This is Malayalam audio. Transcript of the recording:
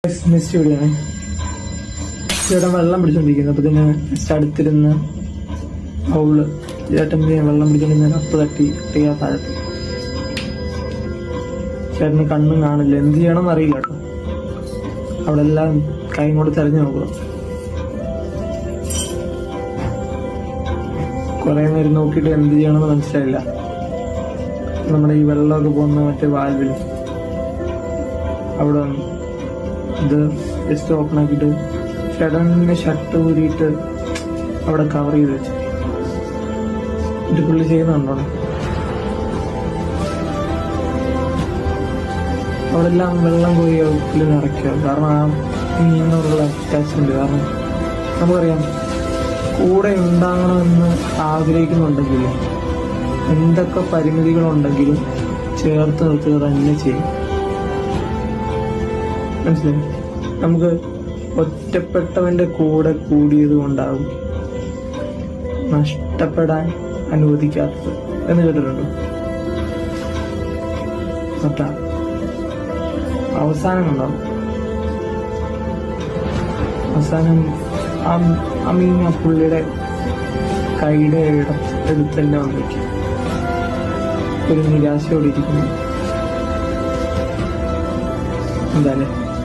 നെക്സ്റ്റ് വീഡിയോ ആണ്. ചേട്ടൻ വെള്ളം പിടിച്ചോണ്ടിരിക്കുന്നത്. അപ്പൊ തന്നെ അടുത്തിരുന്ന് അവള് ചേട്ടൻ വെള്ളം പിടിച്ചോണ്ടിരുന്ന കപ്പ് തട്ടി താഴത്ത്. ചേട്ടന് കണ്ണും കാണില്ല, എന്ത് ചെയ്യണമെന്ന് അറിയില്ല കേട്ടോ. അവിടെ എല്ലാം കൈ കൊണ്ട് തെരഞ്ഞു നോക്കുക. കുറെ നേരം നോക്കിയിട്ട് എന്ത് ചെയ്യണമെന്ന് മനസ്സിലായില്ല. നമ്മുടെ ഈ വെള്ളമൊക്കെ പോകുന്ന മറ്റേ വാൽവിൽ അവിടെ ഇത് ജസ്റ്റ് ഓപ്പൺ ആക്കിയിട്ട് ചേട്ടനെ ഷർട്ട് ഊരിയിട്ട് അവിടെ കവർ ചെയ്ത് വെച്ചു. ഇത് പുള്ളി ചെയ്യുന്നുണ്ടോ? അവിടെ എല്ലാം വെള്ളം പോയി പുള്ളി നിറയ്ക്കുക. കാരണം ആ മീനിനോടുള്ള അറ്റാച്ച്മെന്റ്. കാരണം നമുക്കറിയാം, കൂടെ ഉണ്ടാകണമെന്ന് ആഗ്രഹിക്കുന്നുണ്ടെങ്കിൽ എന്തൊക്കെ പരിമിതികളുണ്ടെങ്കിലും ചേർത്ത് നിർത്തുക തന്നെ ചെയ്യും. മനസ്സിലായി? നമുക്ക് ഒറ്റപ്പെട്ടവന്റെ കൂടെ കൂടിയത് കൊണ്ടാവും നഷ്ടപ്പെടാൻ അനുവദിക്കാത്തത് എന്ന് കേട്ടിട്ടുണ്ടോ? അതാ അവസാനം ഉണ്ടാവും. അവസാനം ആ മീൻ ആ പുള്ളിയുടെ കൈയുടെ എടുത്ത് തന്നെ വന്നിരിക്കും. ഒരു നിരാശയോടെ ഇരിക്കുന്നു. എന്തായാലും